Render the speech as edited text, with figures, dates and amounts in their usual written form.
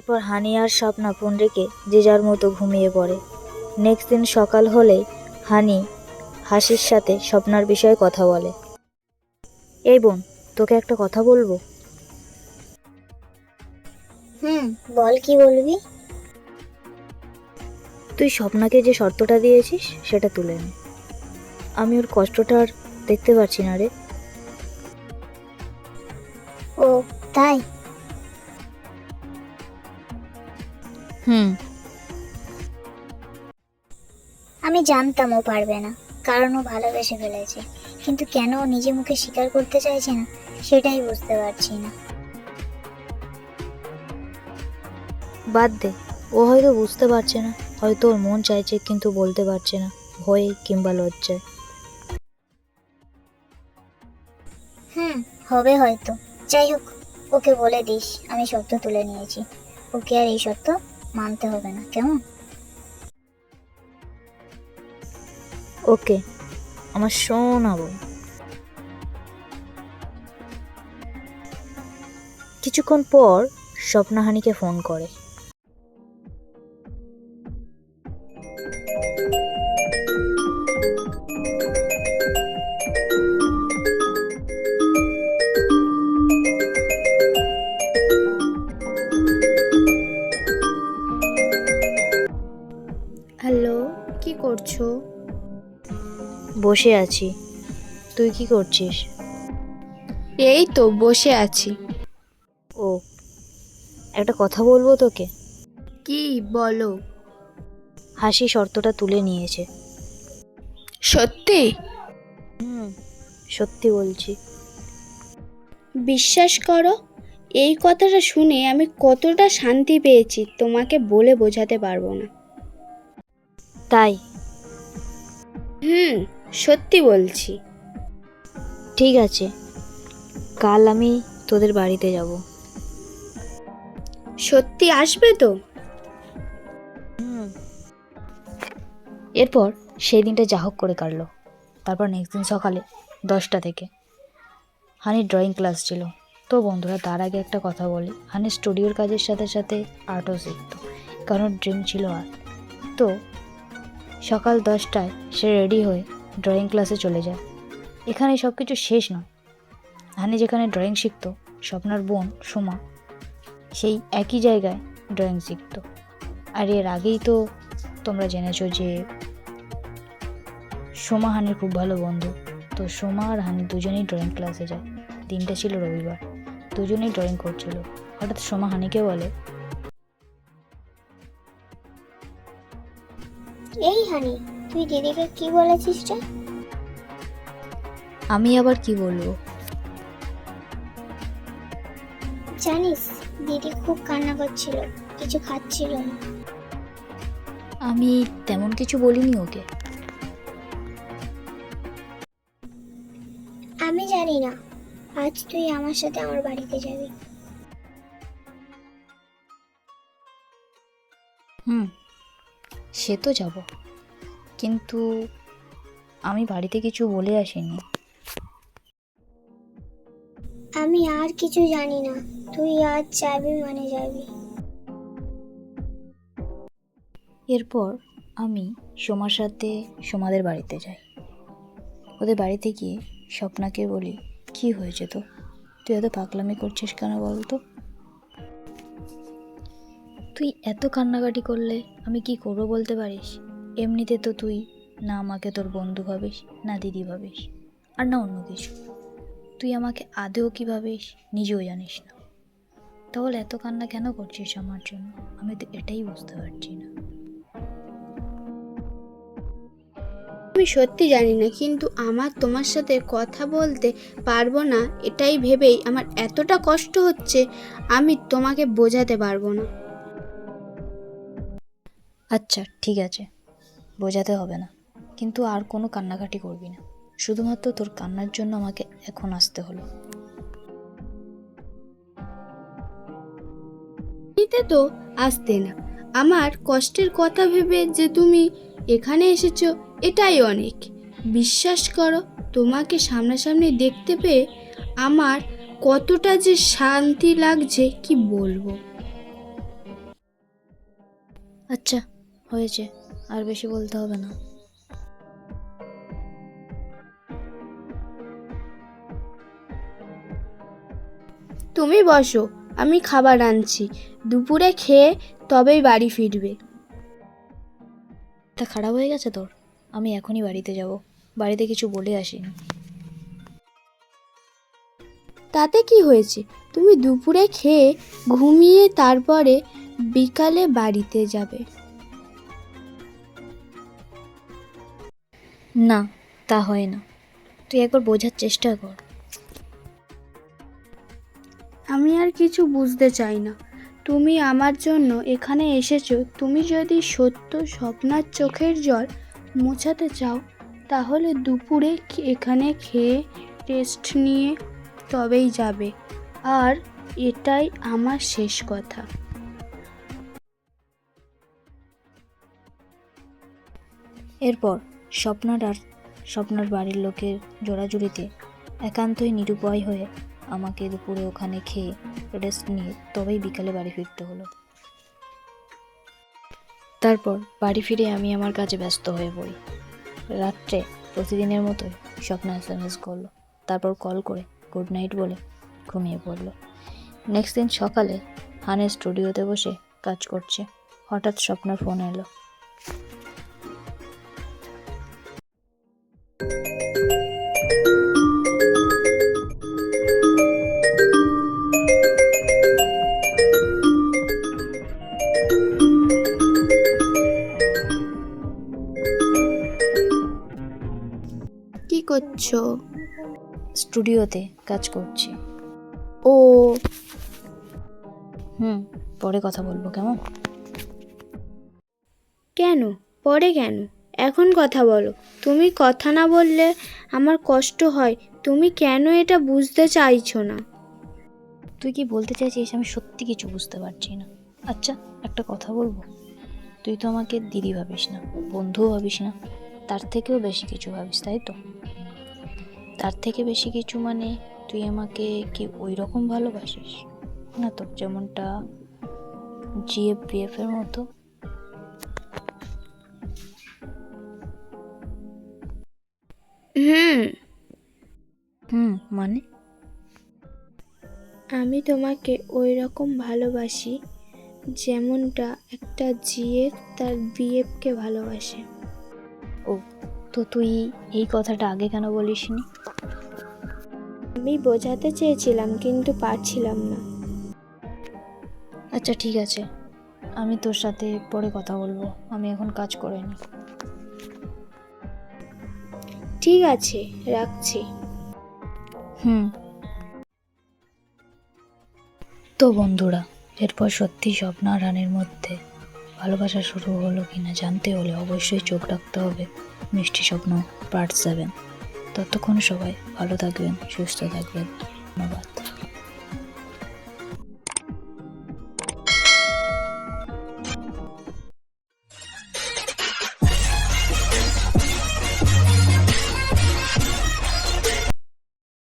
এরপর হানি আর স্বপ্না ফোন রেখে যে যার মতো ঘুমিয়ে পড়ে। নেক্সট দিন সকাল হলে হানি হাসির সাথে স্বপ্নার বিষয়ে কথা বলে। এই বোন, তোকে একটা কথা বলবো। বল, কি বলবি? তুই স্বপ্নাকে যে শর্তটা দিয়েছিস সেটা তুলে নে। আমি ওর কষ্টটা আর দেখতে পারছি না রে। ও তাই? হুম। আমি জানতাম ও পারবে না, কারণ ও ভালোবেসে ফেলেছে। কিন্তু কেন ও নিজে মুখে স্বীকার করতে চাইছে না, সেটাই বুঝতে পারছি না। বাদ দে, ও হয়তো বুঝতে পারছে না, হয়তো ওর মন চাইছে কিন্তু বলতে পারছে না, ভয়ে কিংবা লজ্জায়। হবে হয়তো। যাই হোক, ওকে বলে দিস আমি শর্ত তুলে নিয়েছি। ওকে আর এই শর্ত মানতে হবে না, কেমন? ওকে, আমার সোনা বোন। কিছুক্ষণ পর স্বপ্না হানিকে ফোন করে। হ্যালো, কি করছো? বসে আছি, তুই কি করছিস? এই তো বসে আছি। ও, একটা কথা বলবো তোকে। কি বলো? হাসি শর্তটা তুলে নিয়েছে। সত্যি? সত্যি বলছি। বিশ্বাস করো, এই কথাটা শুনে আমি কতটা শান্তি পেয়েছি তোমাকে বলে বোঝাতে পারবো না। তাই? সত্যি বলছি। ঠিক আছে, কাল আমি তোদের বাড়িতে যাব। সত্যি আসবে তো? এরপর সেই দিনটা যা হোক করে কাটলো। তারপর নেক্সট দিন সকালে 10টা থেকে হানির ড্রয়িং ক্লাস ছিল। তো বন্ধুরা, তার আগে একটা কথা বলি, হানি স্টুডিওর কাজের সাথে সাথে আর্টও শিখতো, কারণ ড্রিম ছিল আর্ট। তো সকাল 10টায় সে রেডি হয়ে ড্রয়িং ক্লাসে চলে যায়। এখানে সব কিছু শেষ নয়। হানি যেখানে ড্রয়িং শিখতো, স্বপ্নার বোন সোমা সেই একই জায়গায় ড্রয়িং শিখতো। আর এর আগেই তো তোমরা জেনেছো যে সোমা হানির খুব ভালো বন্ধু। তো সোমা আর হানি দুজনেই ড্রয়িং ক্লাসে যায়। দিনটা ছিল রবিবার, দুজনেই ড্রয়িং করছিল। হঠাৎ সোমা হানিকে বলে, এই হানি, তুই দিদিকে কি বলেছিস রে? আমি আবার কি বলবো? জানিস, দিদি খুব কান্না করছিল, কিছু খাচ্ছিল না। আমি তেমন কিছু বলিনি ওকে। আমি জানি না, আজ তুই আমার সাথে আমার বাড়িতে যাবি। সে তো যাব, কিন্তু আমি বাড়িতে কিছু বলে আসিনি। আমি আর কিছু জানি না, তুই আজ যাবি মানে যাবি। এরপর আমি সোমার সাথে সোমাদের বাড়িতে যাই। ওদের বাড়িতে গিয়ে স্বপ্নাকে বলি, কি হয়েছে তো, তুই এত পাগলামি করছিস কেন বলতো? তুই এত কান্নাকাটি করলে আমি কি করবো বলতে পারিস? এমনিতে তো তুই না আমাকে তোর বন্ধু ভাবিস, না দিদি ভাবিস, আর না অন্য কিছু। তুই আমাকে আদেও কি ভাবিস নিজেও জানিস না। তাহলে এত কান্না কেন করছিস আমার জন্য? আমি তো এটাই বুঝতে পারছি না। আমি সত্যি জানি না, কিন্তু আমার তোমার সাথে কথা বলতে পারবো না এটাই ভেবেই আমার এতটা কষ্ট হচ্ছে, আমি তোমাকে বোঝাতে পারবো না। আচ্ছা ঠিক আছে, বোঝাতে হবে না, কিন্তু আর কোনো কান্নাকাটি করবি না। শুধুমাত্র তোর কান্নার জন্য আমাকে এখন আসতে হলো। এতে তো আসতে না, আমার কষ্টের কথা ভেবে যে তুমি এখানে এসেছো এটাই অনেক। বিশ্বাস করো, তোমাকে সামনাসামনি দেখতে পেয়ে আমার কতটা যে শান্তি লাগছে কি বলবো। আচ্ছা, হয়েছে, আর বেশি বলতে হবে না। তুমি বসো, আমি খাবার আনছি। দুপুরে খেয়ে তবেই বাড়ি ফিরবে। তা খারাপ হয়ে গেছে তোর? আমি এখনই বাড়িতে যাব, বাড়িতে কিছু বলে আসিনি। তাতে কি হয়েছে? তুমি দুপুরে খেয়ে ঘুমিয়ে তারপরে বিকালে বাড়িতে যাবে। না, তা হয় না, তুই একবার বোঝার চেষ্টা কর। আমি আর কিছু বুঝতে চাই না। তুমি আমার জন্য এখানে এসেছো, তুমি যদি সত্য স্বপ্নার চোখের জল মোছাতে চাও তাহলে দুপুরে এখানে খেয়ে রেস্ট নিয়ে তবেই যাবে। আর এটাই আমার শেষ কথা। এরপর স্বপ্নার আর স্বপ্নার বাড়ির লোকের জোড়াজুড়িতে একান্তই নিরুপায় হয়ে আমাকে দুপুরে ওখানে খেয়ে রেস্ট নিয়ে তবেই বিকালে বাড়ি ফিরতে হলো। তারপর বাড়ি ফিরে আমি আমার কাজে ব্যস্ত হয়ে পড়ি। রাত্রে প্রতিদিনের মতোই স্বপ্না SMS করলো, তারপর কল করে গুড নাইট বলে ঘুমিয়ে পড়লো। নেক্সট দিন সকালে হানের স্টুডিওতে বসে কাজ করছে, হঠাৎ স্বপ্নার ফোন এলো। কি করছো? স্টুডিওতে কাজ করছি। ও, পরে কথা বলবো, কেমন? কেন পরে কেন? এখন কথা বলো। তুমি কথা না বললে আমার কষ্ট হয়। তুমি কেন এটা বুঝতে চাইছো না? তুই কি বলতে চাইছিস আমি সত্যি কিছু বুঝতে পারছি না। আচ্ছা, একটা কথা বলবো? তুই তো আমাকে দিদি ভাবিস না, বন্ধুও ভাবিস না, তার থেকেও বেশি কিছু ভাবিস, তাই তো? তার থেকে বেশি কিছু মানে তুই আমাকে কি ওই রকম ভালোবাসিস না তো, যেমনটা GF BF এর মতো? মানে আমি তোমাকে ওই রকম ভালোবাসি যেমনটা একটা জিএফ তার বিএফকে ভালোবাসে। ও, তো তুই এই কথাটা আগে কেন বলিসনি? আমি বোঝাতে চেয়েছিলাম কিন্তু পারছিলাম না। আচ্ছা ঠিক আছে, আমি তোর সাথে পরে কথা বলবো, আমি এখন কাজ করে নি। ঠিক আছে, রাখছি। তো বন্ধুরা, এরপর সত্যি স্বপ্না আর রানের মধ্যে ভালোবাসা শুরু হলো কিনা জানতে হলে অবশ্যই চোখ রাখতে হবে মিষ্টি স্বপ্ন পার্ট 7। ততক্ষণ সবাই ভালো থাকবেন, সুস্থ থাকবেন। ধন্যবাদ।